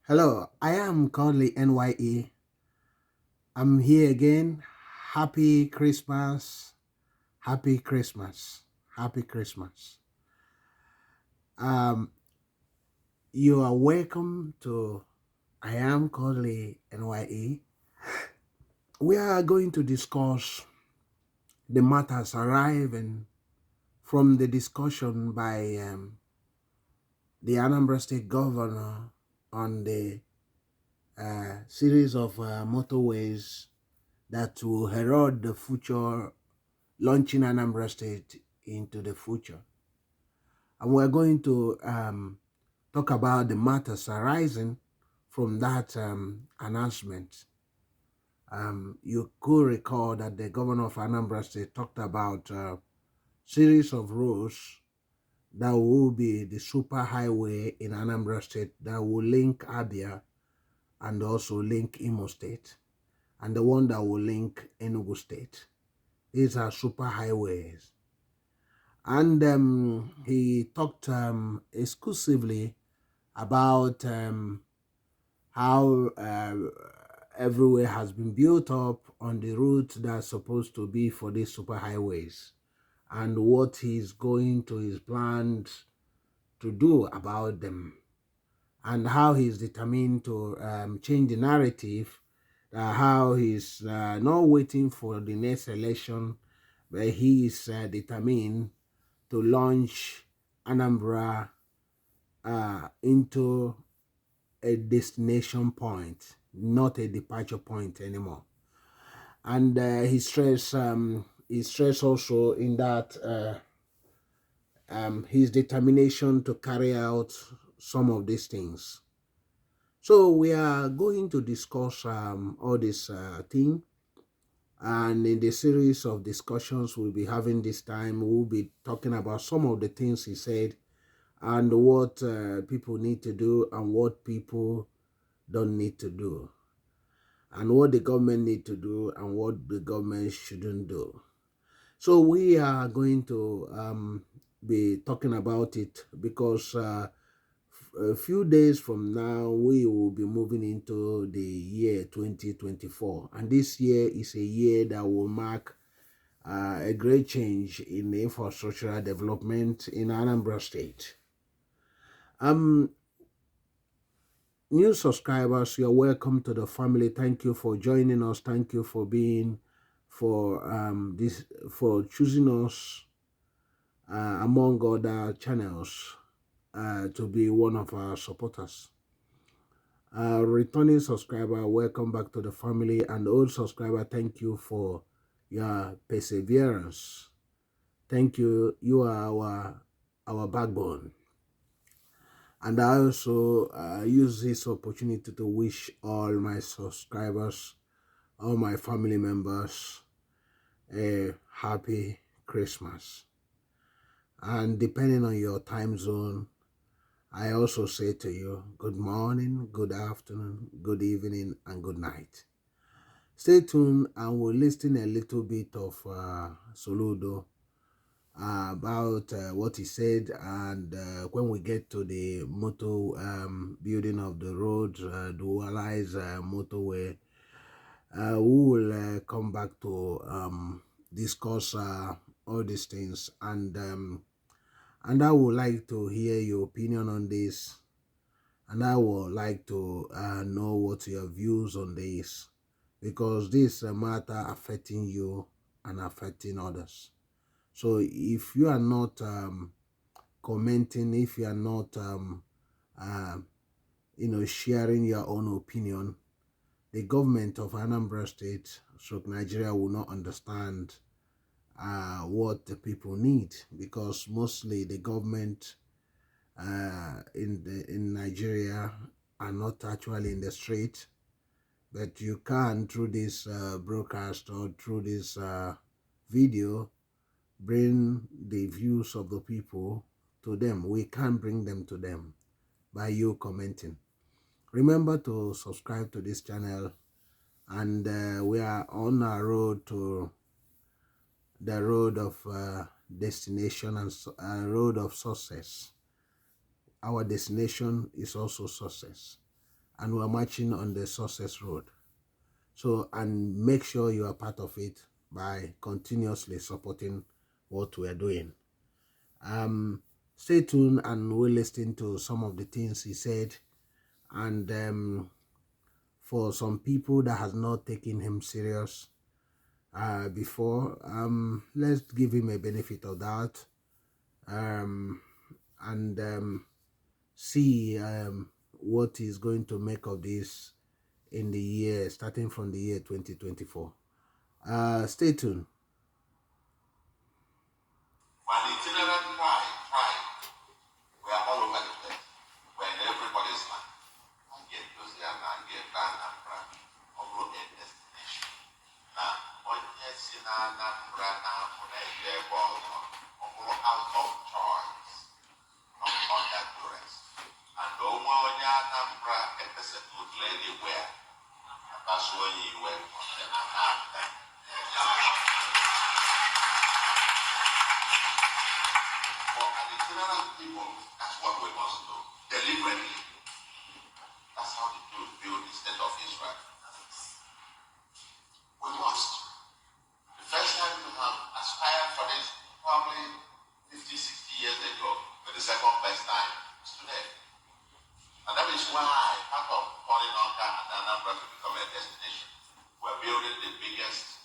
Hello, I am Kodili-nye. I'm here again. Happy Christmas. Happy Christmas. Happy Christmas. Um, you are welcome to I am Kodili-nye. We are going to discuss the matters arriving from the discussion by the Anambra State Governor on the series of motorways that will herald the future, launching Anambra State into the future. And we're going to talk about the matters arising from that announcement. You could recall that the governor of Anambra State talked about a series of roads that will be the super highway in Anambra State that will link Abia and also link Imo State, and the one that will link Enugu State. These are super highways. And he talked exclusively about how everywhere has been built up on the route that's supposed to be for these superhighways, and what he's going to his plans to do about them, and how he's determined to change the narrative, how he's not waiting for the next election, but he is determined to launch Anambra into a destination point, not a departure point anymore. And he stressed also in that his determination to carry out some of these things. So we are going to discuss all this thing. And in the series of discussions we'll be having this time, we'll be talking about some of the things he said and what people need to do and what people don't need to do, and what the government need to do and what the government shouldn't do. So we are going to be talking about it because a few days from now, we will be moving into the year 2024. And this year is a year that will mark a great change in the infrastructural development in Anambra State. New subscribers, you're welcome to the family. Thank you for joining us. Thank you for being, for choosing us among other channels to be one of our supporters. Returning subscriber, welcome back to the family. And old subscriber, thank you for your perseverance. Thank you. You are our backbone. And I also use this opportunity to wish all my subscribers, all my family members, a happy Christmas. And depending on your time zone, I also say to you, good morning, good afternoon, good evening, and good night. Stay tuned and we'll listen a little bit of Soludo about what he said, and when we get to the building of the road, dualized motorway, we will come back to discuss all these things, and I would like to hear your opinion on this, and I would like to know what your views on this, because this is a matter affecting you and affecting others. So if you are not commenting, if you are not sharing your own opinion, the government of Anambra State, so Nigeria, will not understand what the people need, because mostly the government in Nigeria are not actually in the street, but you can, through this broadcast or through this video, bring the views of the people to them. We can bring them to them by you commenting. Remember to subscribe to this channel, and we are on our road to the road of destination and road of success. Our destination is also success, and we're marching on the success road. So, and make sure you are part of it by continuously supporting what we are doing. Stay tuned and we'll listen to some of the things he said. And for some people that has not taken him serious before, let's give him a benefit of that, and see what he's going to make of this in the year, starting from the year 2024. Stay tuned. We are all over the place. We're in everybody's life. I get Louisiana, I get Anambra, or go a destination. Now, when you see Anambra now, when I get or out of choice, not under duress. And the woman Anambra, it is a good lady where that's when you went on the Anambra. For an itinerant people, that's what we must do. Deliberately. That's how the Jews build the state of Israel. We must. The first time we have aspired for this, probably 50, 60 years ago, but the second best time is today. And that is why part of calling Onka and Anambra to become a destination, we're building the biggest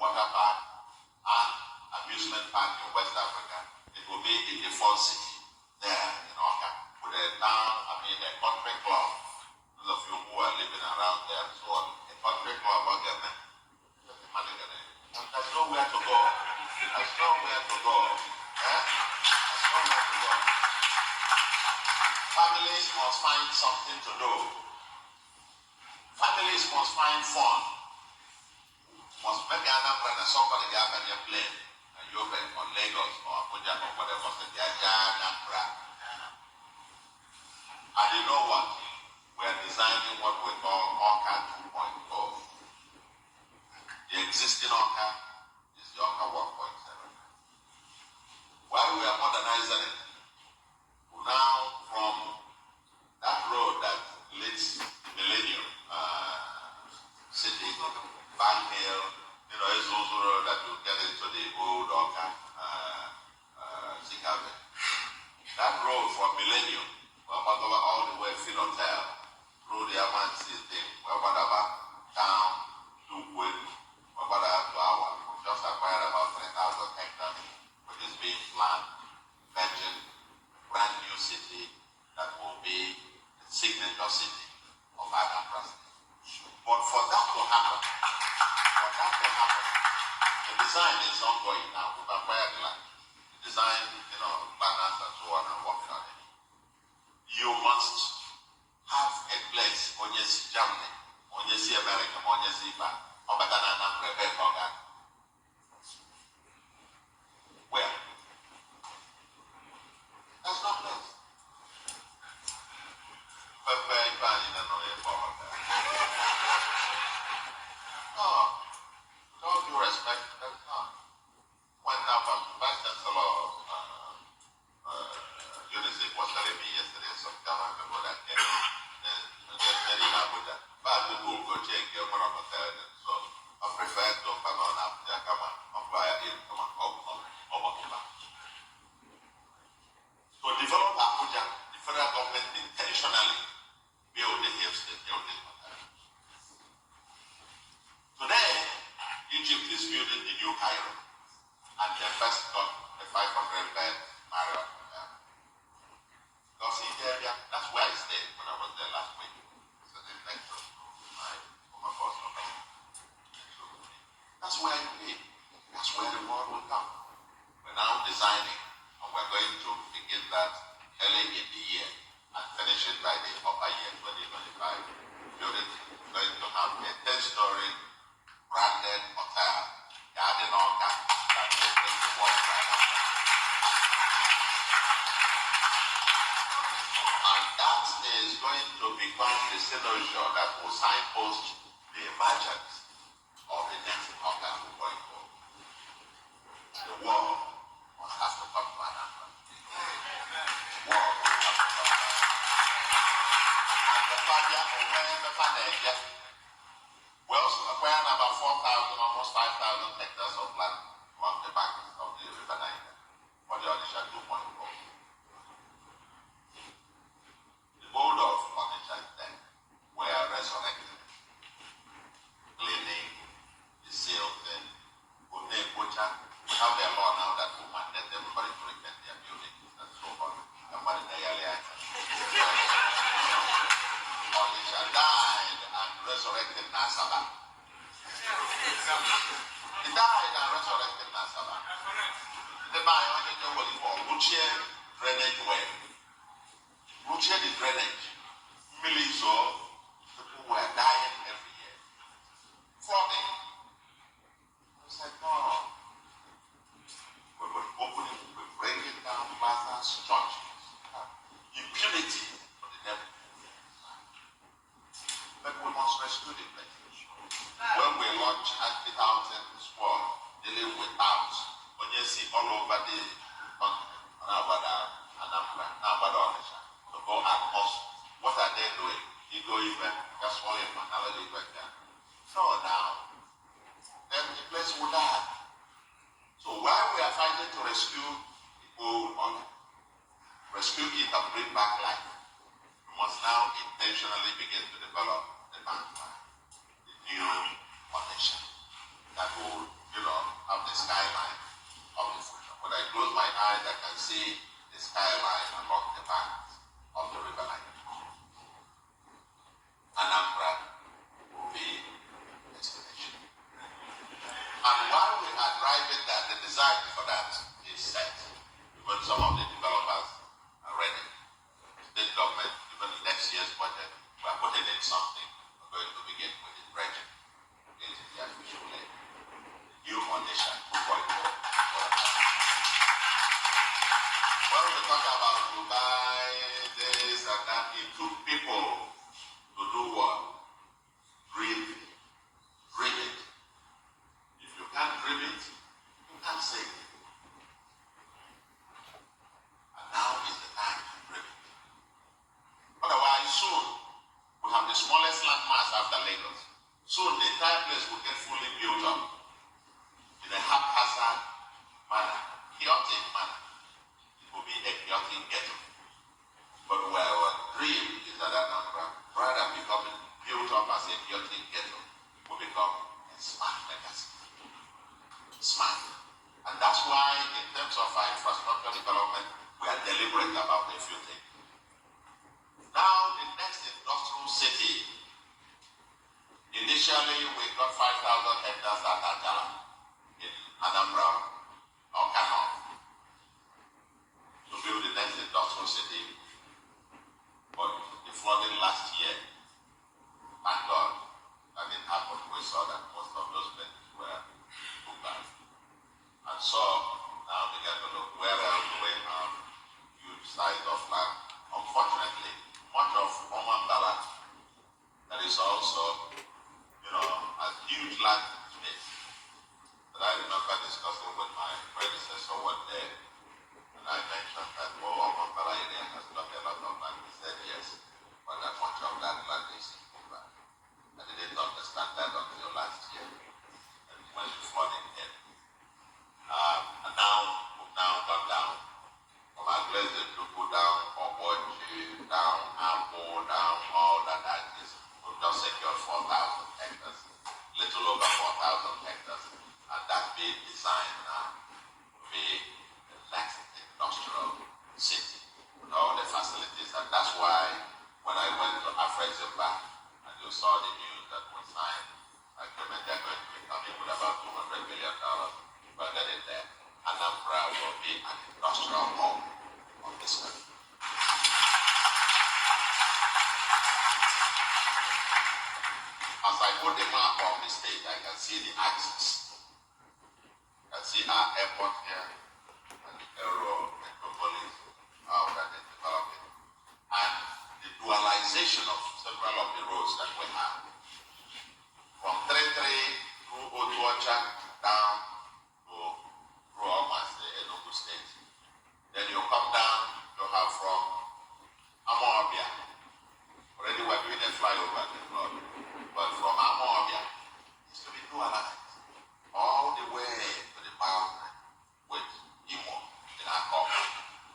water park and amusement park in West Africa. It will be in the fourth city there in Onka, with a country club. Those of you who are living around there, so a country club, there's nowhere to go. There's nowhere to go. There's nowhere to go. Families must find something to do. Families must find fun. Must make Anambra and somebody get on your plane and you open on Lagos or Abuja or whatever, so they are Anambra. And you know what? We're designing what we call Onka 2.0. The existing Onka is the Onka 1.7. While we are modernizing it, now from that road that leads the Millennium City, Bank Hill, is also a road that will get into the old Onka Zikabe. That road from Millennium, all the way to Hotel, through the Amansi thing, down to Wood, just acquired about 3,000 hectares, which is being planned, virgin, brand new city that will be the signature city of Anambra. But for that to happen, the design is ongoing now. We've acquired the land. The design, planners and so on are working on it. You must have a place, on your Germany, on your America, on your Ziba, or Anambra, where? That's not place. But very bad in another form of that. No, with all due respect, that's not. When Vice Chancellor University was telling me yesterday, some time ago, that they're telling Abuja, but we will go check your one of the third. So I prefer to come on up there, come on, apply it, come on, over. To develop Abuja, the federal government intentionally build the hills, they build it. Today, Egypt is building the new Cairo, and they first got a 500-bed Marriott Hotel. Because in the area, that's where I stayed when I was there last week. So they next to my boss. That's where I live. That's where the world will come. We're now designing, and we're going to begin that early in the year and finish it by the upper year 2025. Building going to have a 10-story branded hotel, Garden Onka, that will bring the world right up. And that is going to become the scenario that will signpost the emergence of the next Onka going forward. The world must have to come to Anambra. The world must have to come to Anambra. And the We also acquired about 4,000, almost 5,000 hectares of land along the banks of the River Niger for the Onitsha 2.0. The board of Onitsha then were resurrected, cleaning, the sale thing, Bodne Bocha. We have a law now that will mandate everybody to return their buildings and so on. And what in the earlier Onitsha died and resurrected Nasaba. He died and resurrected Nasaba. The Bible only know what he called Ruchier drainage well. Ruchier the drainage. Millions of people were dying every year. Flooding. I said, no. We were opening, we were breaking down plaza structures. Impunity for the devil. But we must rescue the place. When we launch anti-housing squad, dealing with house, when you see all over the country, Anambra, to go and hustle, what are they doing? You go even, that's why you're another event there. Throw down, then the place will die. So while we are fighting to rescue the old order, rescue it and bring back life, we must now intentionally begin to develop the mankind. New Onitsha that will, have the skyline of the future. When I close my eyes, I can see the skyline along the banks of the River Niger. Anambra will be the destination. And while we are driving that, the design for that is set. When some of the developers are ready, state government, even next year's budget, we are putting in something. We're going to begin with the dredging. It is the artificial lake. New Onitsha 2.0. When we talk about Dubai, this and that, it took people to do what? Dream it. If you can't dream it, you can't say it. And now is the time to dream it. Otherwise, soon, we have the smallest landmass after Lagos. Soon, the entire place will get fully built up in a haphazard manner, chaotic manner. It will be a chaotic ghetto. But where our dream is that Anambra, rather than becoming built up as a chaotic ghetto, will become a smart legacy. Smart. And that's why, in terms of our infrastructure development, we are deliberate about a few things. Now, the next industrial city, initially we got 5,000 hectares at Ajala in Anambra, or Kano, to build the next industrial city. But the flooding last year, thank God, that didn't happen. We saw that most of those places were took back. And so, now we get to look where else do we have huge size of land. Unfortunately, much of Anambra that is also, a huge land space. But I remember discussing with my predecessor one day, and I mentioned that, Anambra area has got a lot of land. He said yes, but that much of that land is in back. I didn't understand that until last year, and when the flooding hit. And now, we've now gone down from Aggressive to go down, Obochi, down, Ambo, down, all that is. We've just secured 4,000 hectares, little over 4,000 hectares, and that's being designed now to be the next industrial city with all the facilities. And that's why when I went to Afreximba and you saw the news that we signed agreement, they're going to be coming with about $200 million. We're getting there. Anambra will be an industrial hub of this country. As I put the map on the stage, I can see the axis. I can see our airport here, and the aero, metropolis, how that is developing. And the dualization of several of the roads that we have. From 33 through Otuocha down through almost the Enugu state. Then you come down, you have from Amawabia Already we're doing a flyover, but from Anambra, it's to be dualized all the way to the boundary with Imo in Akoko.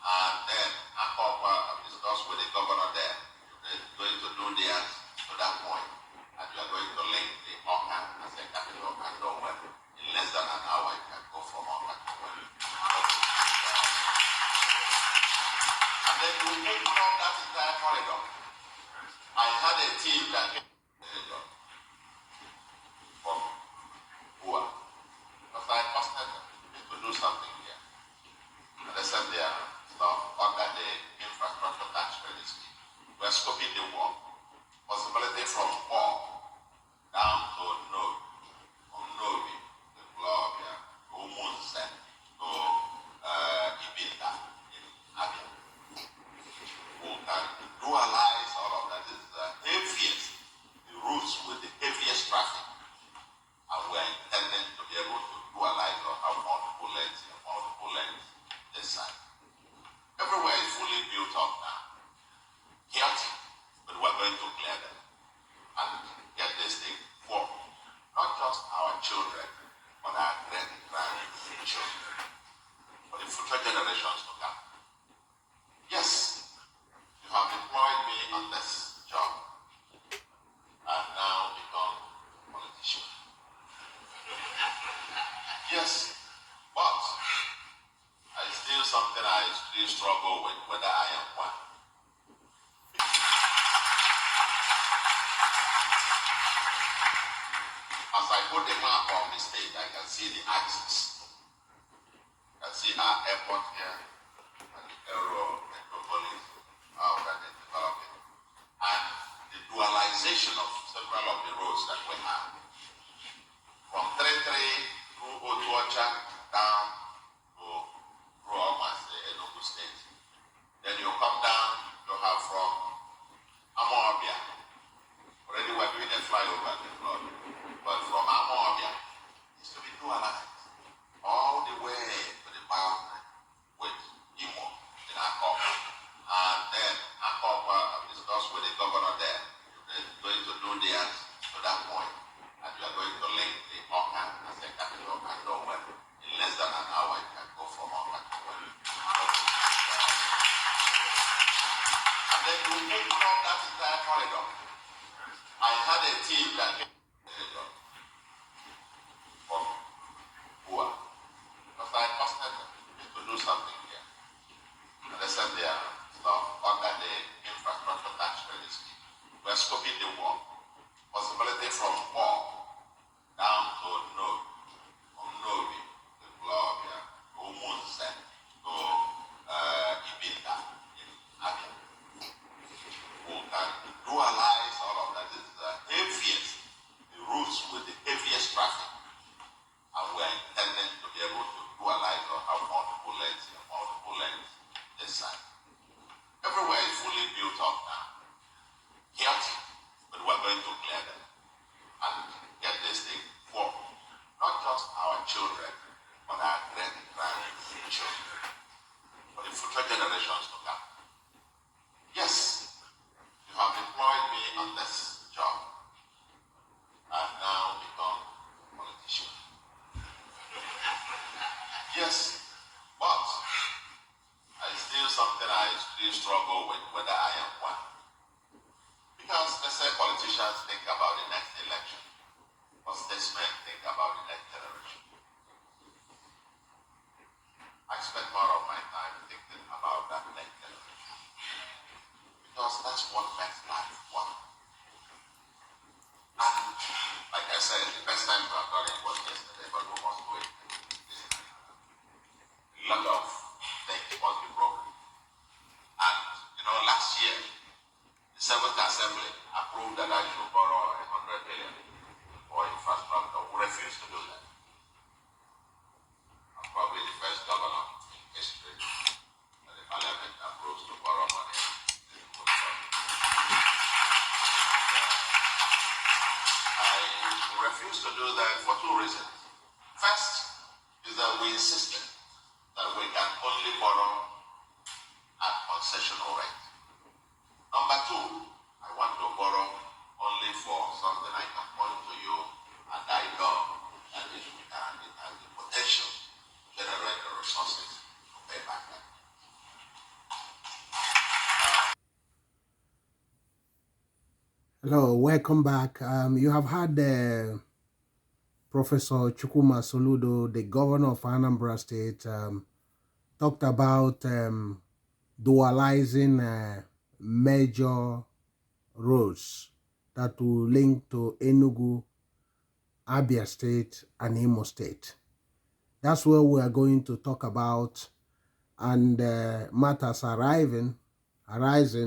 And then Akoko discussed with the governor there. They're going to do theirs to that point. And you are going to link the Oka as a capital and nowhere. In less than an hour, you can go from Oka to where. And then you will take from that entire corridor. I had a team that came from Bua. Because I trusted them to do something here. And they said their stuff under the infrastructure tax credit scheme. We're scoping the work. Possibility from all down to Node, from Novi, the Gloria, to Munsen, to Ibinda in Abia. Who can dualize all of that. This is the heaviest, the routes with the heaviest traffic. And we're intending to be able to dualize or have multiple lanes this side. Everywhere is fully built up now. Chaotic, but we're going to clear them and get this thing for not just our children, but our grandchildren, for the future generations to come. Yes, you have employed me on this job and now become a politician. Yes, but I still something I still struggle with whether I am one. As I put the map on the stage, I can see the axis. I can see our airport here, and the aero metropolis, how that is developing, and the dualization of several of the roads that we have. From 33 through Otuacha down to through almost the Enugu state. Then you come down, you have from Amawabia. Already we're doing a flyover, but from Amawabia, it's to be dualized all the way to the boundary with Imo in Akoko. And then Akoko discussed with the governor there. They're going to do theirs to that point. And you are going to link the Oka as a capital and nowhere. In less than an hour, you can go from Oka to where. And then you will take from that entire corridor. I had a team that came from Bua. Because I trusted them to do something here. And they said their stuff under the infrastructure tax credit scheme. We're scoping the work. Possibility from all down to Node, from Novi, the Gloria, to Munsen, to Ibinda in Abia. Who can dualize all of that. This is the heaviest, the routes with the heaviest traffic. And we're intending to be able to dualize or have multiple lanes this side. Everywhere is fully built up now. Chaotic, but we're going to clear them and get this thing for not just our children, but our grandchildren, for the future generations to come. Yes, you have employed me on this job and now become a politician. Yes, but I still something I still struggle with whether I am one. Because let's say politicians think about the next election, but statesmen think about the next generation. I spend more of my time thinking about that next generation. Because that's what makes life work. And like I said, the best time to have done it was yesterday, but we must wait. A lot of things must be broken. And last year, the 7th Assembly approved that I should borrow 100 billion for infrastructure. We refused to do that. I'm probably the first governor in history that the parliament approves to borrow money. I refuse to do that for two reasons. First is that we insisted that we can only borrow at concessional rate. Number two, I want to Hello, welcome back. You have had Professor Chukuma Soludo, the governor of Anambra State, talked about dualizing major roads that will link to Enugu, Abia State, and Imo State. That's what we are going to talk about, and matters arising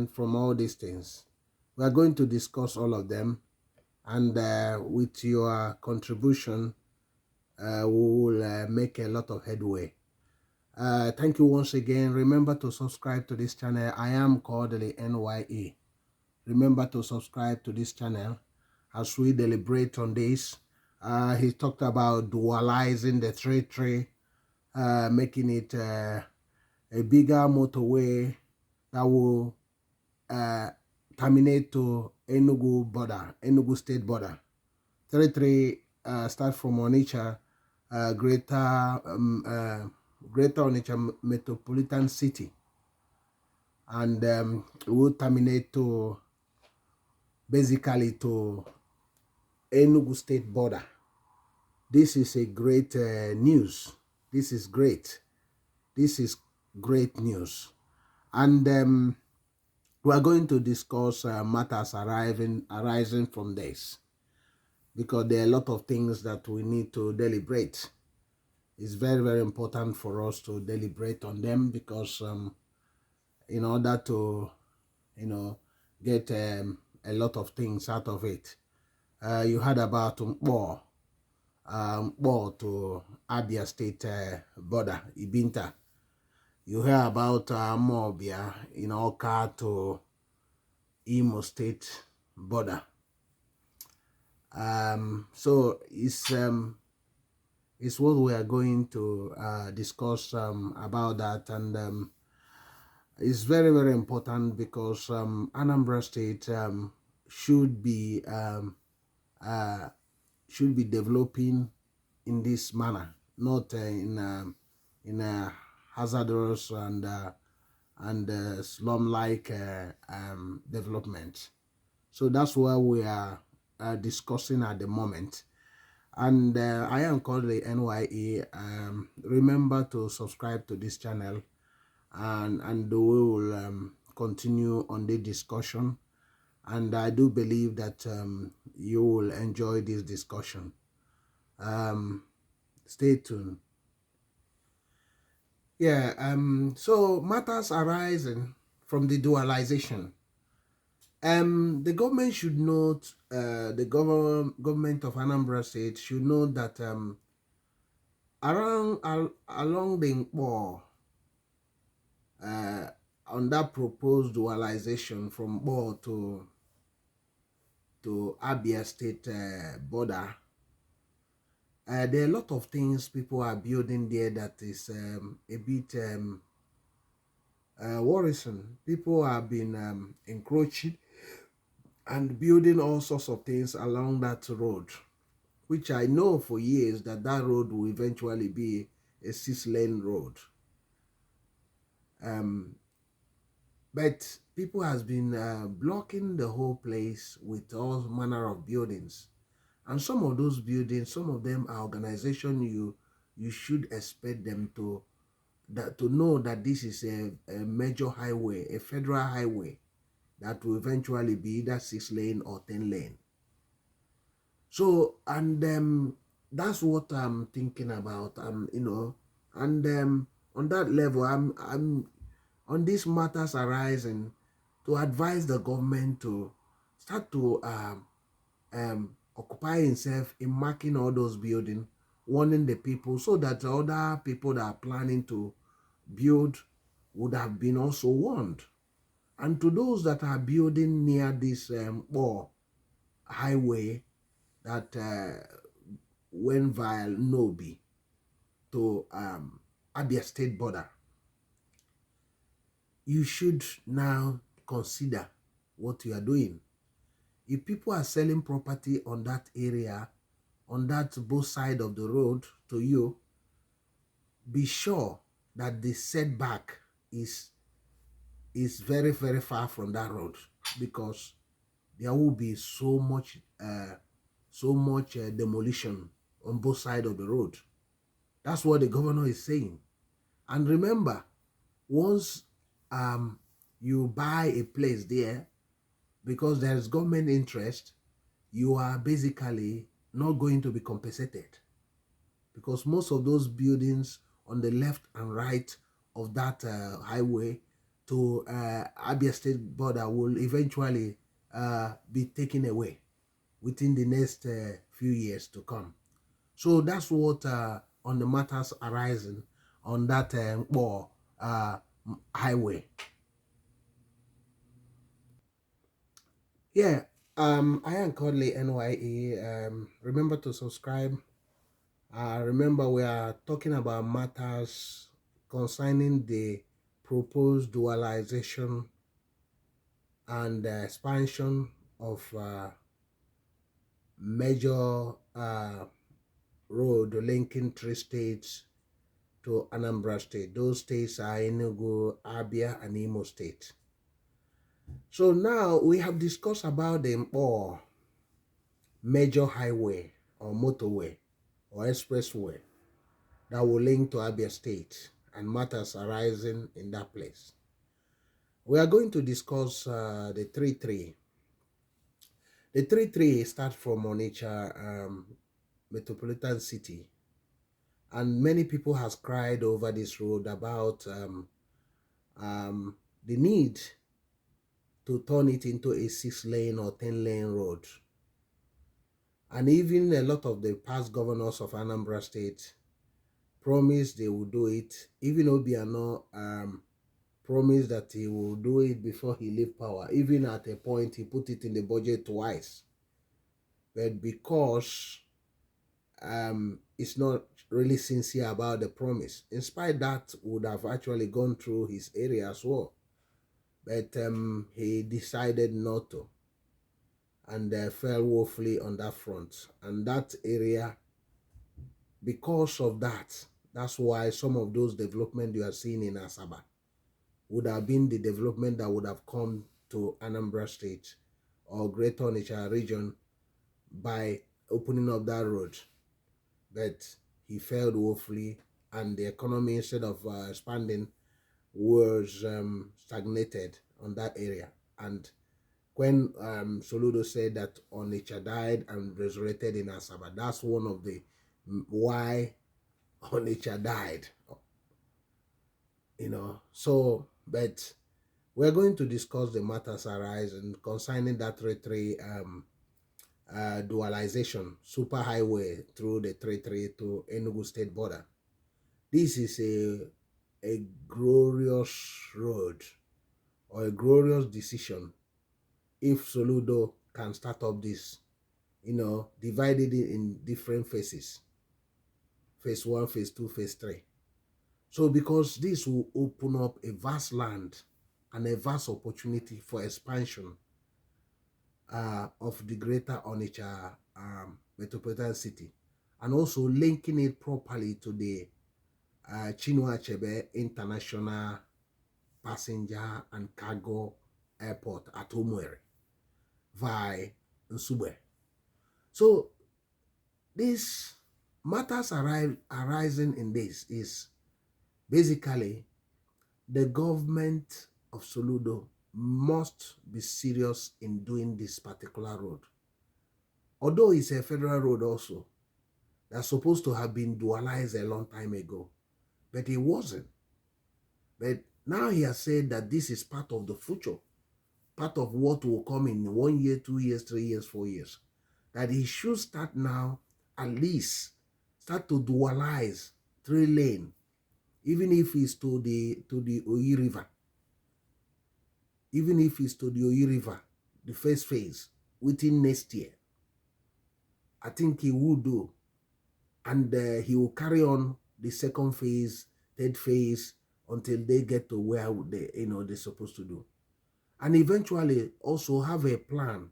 from all these things. We are going to discuss all of them, and with your contribution, we will make a lot of headway. Thank you once again. Remember to subscribe to this channel. I am Kodili-nye. Remember to subscribe to this channel as we deliberate on this. He talked about dualizing the tree, making it a bigger motorway that will terminate to Enugu State border. Territory start from Onitsha, Greater Onitsha Metropolitan City, and will terminate to basically to Enugu State border. This is a great news. This is great. This is great news, and we are going to discuss matters arising from this, because there are a lot of things that we need to deliberate. It's very, very important for us to deliberate on them, because in order to, get a lot of things out of it. You heard about Mkpo to Abia State border, Ibinta. You hear about Mobia, Oka to Imo State border. So it's what we are going to discuss about that, and it's very, very important, because Anambra State should be developing in this manner, not in a hazardous and slum-like development. So that's what we are discussing at the moment. And I am Kodili-nye. Remember to subscribe to this channel, and we will continue on the discussion. And I do believe that you will enjoy this discussion. Stay tuned. Yeah, so matters arising from the dualization. The government should note, the government of Anambra State should note that along the Mkpo, on that proposed dualization from Bo to Abia State border, there are a lot of things people are building there that is a bit worrisome. People have been encroaching and building all sorts of things along that road, which I know for years that road will eventually be a 6-lane road. But people has been blocking the whole place with all manner of buildings. And some of those buildings, some of them are organizations you should expect them to know that this is a major highway, a federal highway, that will eventually be either 6-lane or 10-lane. So, and that's what I'm thinking about. And on that level, I'm on these matters arising, to advise the government to start to occupy himself in marking all those buildings, warning the people, so that other people that are planning to build would have been also warned. And to those that are building near this highway that went via Nobi to Abia State border, you should now consider what you are doing. If people are selling property on that area, on that both side of the road to you, be sure that the setback is very, very far from that road, because there will be so much demolition on both sides of the road. That's what the governor is saying. And remember, once you buy a place there, because there's government interest, you are basically not going to be compensated, because most of those buildings on the left and right of that highway to Abia State border will eventually be taken away within the next few years to come. So that's what on the matters arising on that highway. Yeah, I am Kodili NYE. Remember to subscribe. Remember, we are talking about matters concerning the proposed dualization and expansion of major road linking three states to Anambra State. Those states are Enugu, Abia, and Imo State. So now we have discussed about the major highway or motorway or expressway that will link to Abia State and matters arising in that place. We are going to discuss the 3-3. The 3-3 starts from Onitsha metropolitan city, and many people has cried over this road about the need to turn it into a 6-lane or 10-lane road. And even a lot of the past governors of Anambra State promised they will do it. Even Obiano promised that he will do it before he leave power. Even at a point, he put it in the budget twice. But because it's not really sincere about the promise, in spite that would have actually gone through his area as well. But he decided not to, and fell woefully on that front. And that area, because of that, that's why some of those development you are seeing in Asaba would have been the development that would have come to Anambra State or Greater Onitsha region by opening up that road. But he failed woefully, and the economy, instead of expanding, was stagnated on that area. And when Soludo said that Onitsha died and resurrected in Asaba, that's one of the why Onitsha died, So, but we're going to discuss the matters arising concerning that 3-3 dualization superhighway through the 3-3 to Enugu State border. This is a glorious road or a glorious decision if Soludo can start up this, divided it in different phases. Phase 1, phase 2, phase 3. So because this will open up a vast land and a vast opportunity for expansion of the Greater Onitsha metropolitan city, and also linking it properly to the Chinua Achebe International Passenger and Cargo Airport at Umueri via Nsugbe. So these matters arising in this is basically the government of Soludo must be serious in doing this particular road. Although it's a federal road also, that's supposed to have been dualized a long time ago, but it wasn't. But now he has said that this is part of the future, part of what will come in 1 year, 2 years, 3 years, 4 years, that he should start now, at least start to dualize 3-lane, even if it's to the Oyi River. Even if it's to the Oyi River, the first phase, within next year, I think he will do. And he will carry on the second phase, third phase, until they get to where they're supposed to do. And eventually also have a plan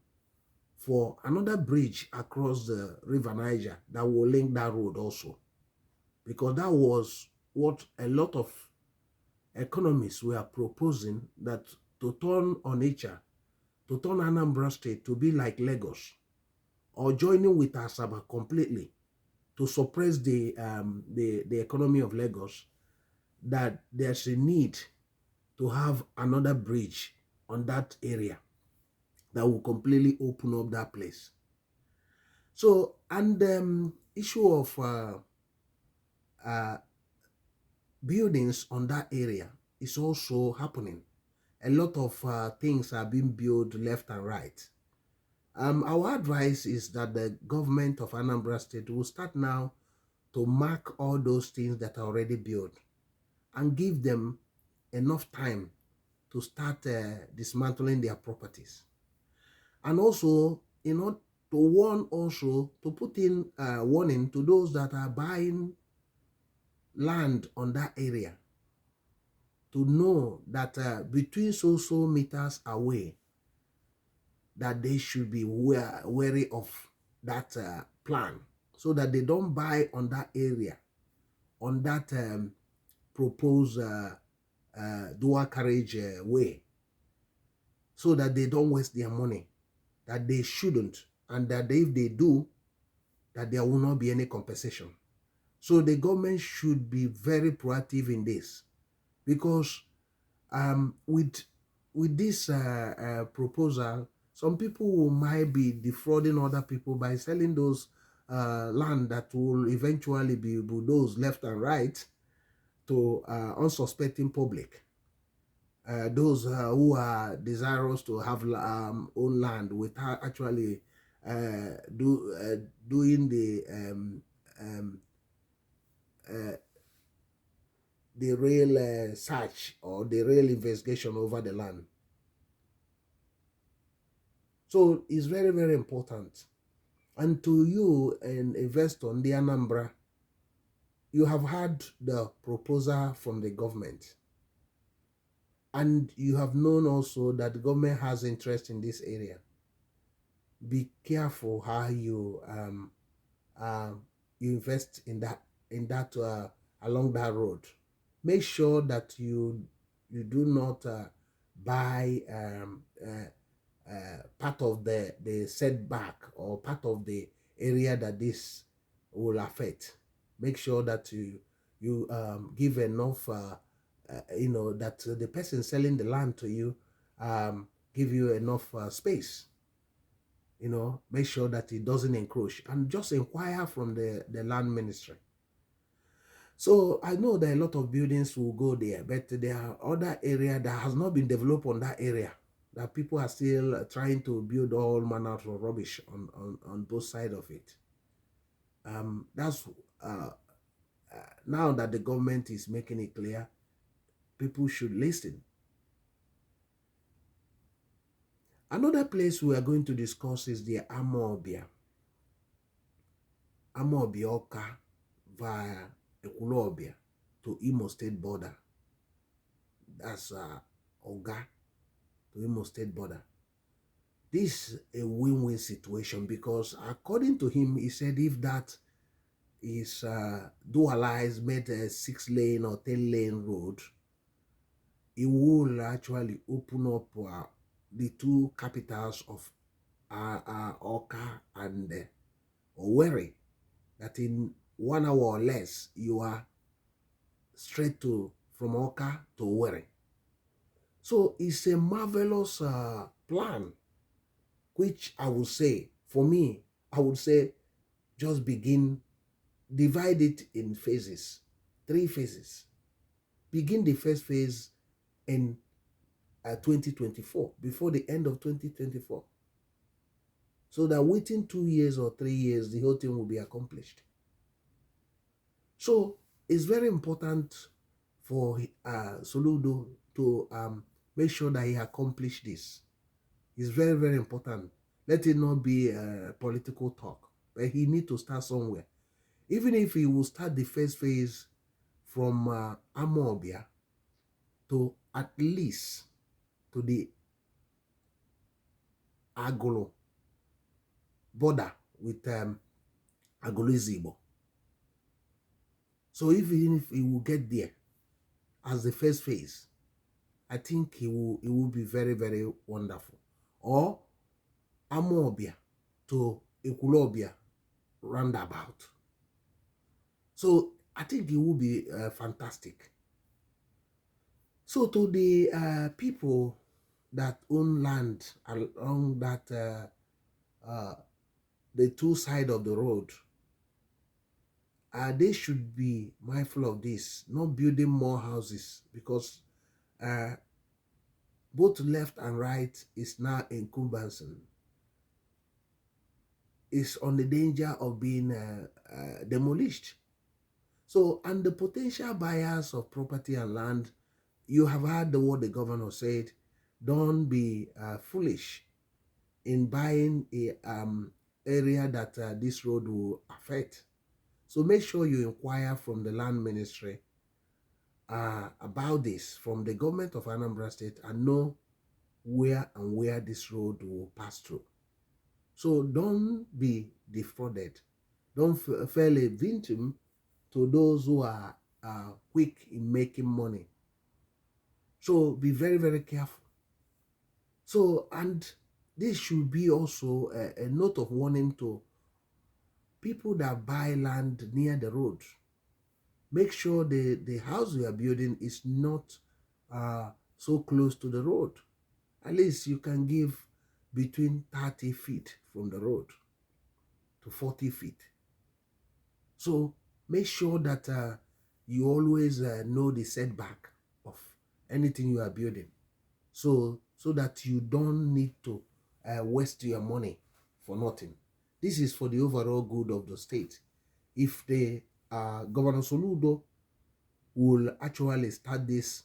for another bridge across the River Niger that will link that road also. Because that was what a lot of economists were proposing, that to turn Onitsha to turn Anambra State to be like Lagos, or joining with Asaba completely to suppress the economy of Lagos, that there's a need to have another bridge on that area that will completely open up that place. So, and issue of buildings on that area is also happening. A lot of things are being built left and right. Our advice is that the government of Anambra State will start now to mark all those things that are already built and give them enough time to start dismantling their properties. And also, to warn also, to put in warning to those that are buying land on that area, to know that between so meters away, that they should be wary of that plan, so that they don't buy on that area, on that proposed dual carriage way, so that they don't waste their money, that they shouldn't, and that if they do, that there will not be any compensation. So the government should be very proactive in this, because with this proposal, some people might be defrauding other people by selling those land that will eventually be bulldozed left and right to unsuspecting public. Those who are desirous to have own land without actually doing the real search or the real investigation over the land. So it's very, very important. And to you, an investor in the Anambra, you have had the proposal from the government. And you have known also that the government has interest in this area. Be careful how you invest in that along that road. Make sure that you do not buy part of the setback or part of the area that this will affect. Make sure that you give enough that the person selling the land to you give you enough space. Make sure that it doesn't encroach, and just inquire from the land ministry. So I know that a lot of buildings will go there, but there are other areas that has not been developed on that area, that people are still trying to build all manner of rubbish on both sides of it. That's now that the government is making it clear, people should listen. Another place we are going to discuss is the Amobia Oka via Ekulobia to Imo State border. That's Oga to Imo State border. This is a win-win situation, because according to him, he said if that is dualized, made a 6-lane or 10-lane road, it will actually open up the two capitals of Oka and Owerri, that in 1 hour or less you are straight from Oka to Owerri. So it's a marvelous plan, which I would say, for me, I would say just divide it in phases, 3 phases. Begin the first phase in 2024, before the end of 2024. So that within 2 years or 3 years, the whole thing will be accomplished. So it's very important for Soludo to make sure that he accomplishes this. It's very, very important. Let it not be a political talk, but he needs to start somewhere. Even if he will start the first phase from Amobia to at least to the Agolo border with Agolo-Izigbo. So even if he will get there as the first phase, I think it will be very, very wonderful. or Amobia to Ekulobia roundabout. So I think it will be fantastic. So to the people that own land along that the two sides of the road, they should be mindful of this, not building more houses, because both left and right is now encompassing. Is on the danger of being demolished. So, and the potential buyers of property and land, you have heard what the governor said, don't be foolish in buying a area that this road will affect. So make sure you inquire from the land ministry about this, from the government of Anambra State, and know where this road will pass through. So don't be defrauded. Don't fail a victim to those who are quick in making money. So be very, very careful. So, and this should be also a note of warning to people that buy land near the road. Make sure the house you are building is not so close to the road. At least you can give between 30 feet from the road to 40 feet. So make sure that you always know the setback of anything you are building, so that you don't need to waste your money for nothing. This is for the overall good of the state. If the Governor Soludo will actually start this,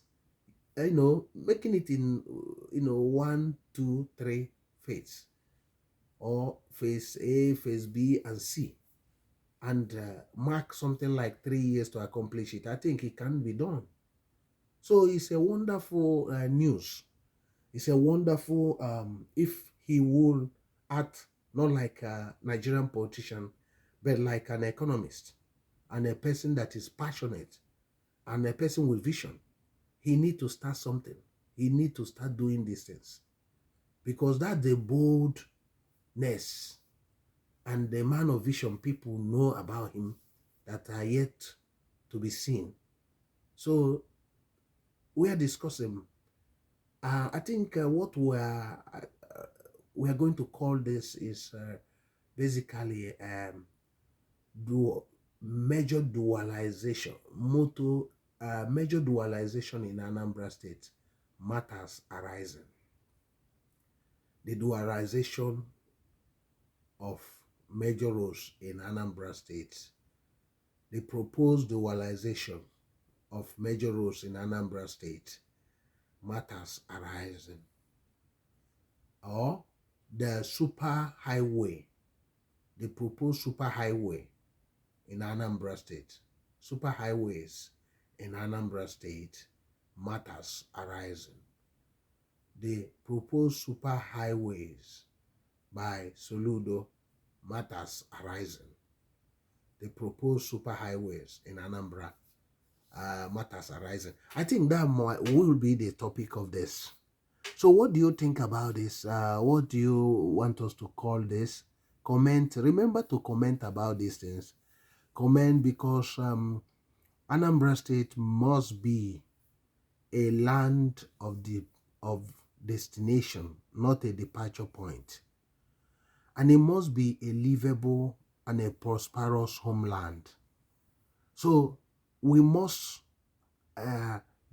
making it in 1, 2, 3 phase, or phase A, phase B, and C, and mark something like 3 years to accomplish it, I think it can be done. So it's a wonderful news. It's a wonderful, if he will act not like a Nigerian politician, but like an economist and a person that is passionate and a person with vision. He need to start something. He need to start doing these things, because that's the boldness and the man of vision people know about him that are yet to be seen. So we are discussing, I think what we are going to call this is basically major dualization, major dualization in Anambra State, matters arising. The dualization of major roads in Anambra State, the proposed dualization of major roads in Anambra State, matters arising. Or the super highway, the proposed super highway in Anambra State, super highways in Anambra State, matters arising. The proposed super highways by Soludo, matters arising. The proposed super highways in Anambra, matters arising. I think that will be the topic of this. So what do you think about this? What do you want us to call this? Comment. Remember to comment about these things. Comment, because Anambra State must be a land of destination, not a departure point. And it must be a livable and a prosperous homeland. So we must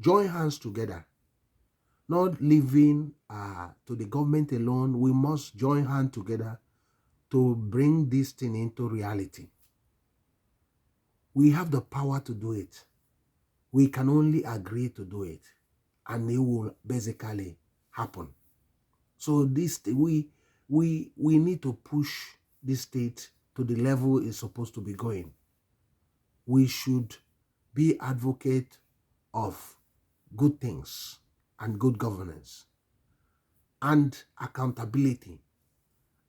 join hands together, not leaving to the government alone. We must join hands together to bring this thing into reality. We have the power to do it. We can only agree to do it, and it will basically happen. So this we need to push this state to the level it's supposed to be going. We should be advocate of good things and good governance and accountability.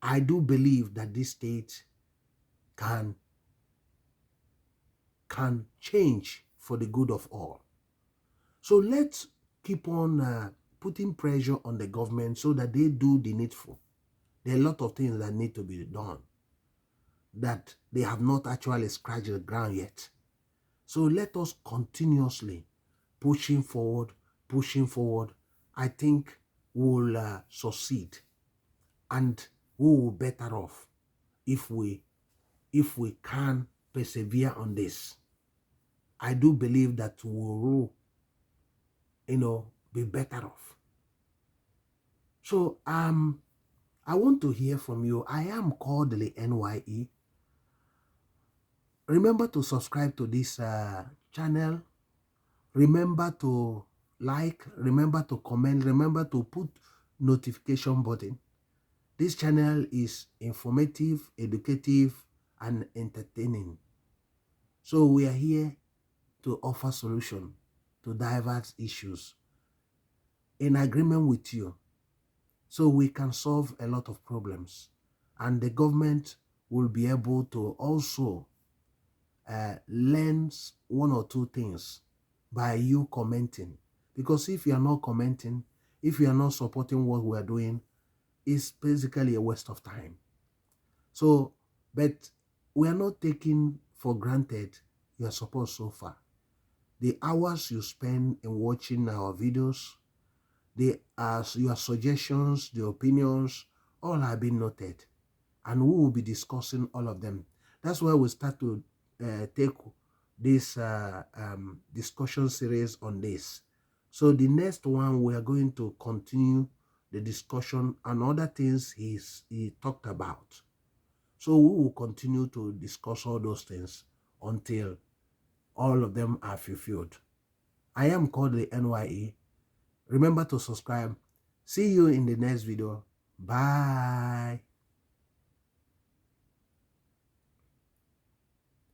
I do believe that this state can change for the good of all. So let's keep on putting pressure on the government so that they do the needful. There are a lot of things that need to be done that they have not actually scratched the ground yet. So let us continuously pushing forward. I think we'll succeed, and we will be better off if we can persevere on this. I do believe that we will, be better off. So I want to hear from you. I am Kodili-nye. Remember to subscribe to this channel. Remember to like. Remember to comment. Remember to put notification button. This channel is informative, educative, and entertaining. So we are here to offer solution to diverse issues in agreement with you, so we can solve a lot of problems, and the government will be able to also learn one or two things by you commenting. Because if you are not commenting, if you are not supporting what we are doing, it's basically a waste of time. So, but we are not taking for granted your support so far. The hours you spend in watching our videos, your suggestions, the opinions, all have been noted, and we will be discussing all of them. That's why we start to take this discussion series on this. So the next one, we are going to continue the discussion on other things he talked about. So we will continue to discuss all those things until all of them are fulfilled. I am Kodili-nye. Remember to subscribe. See you in the next video. Bye.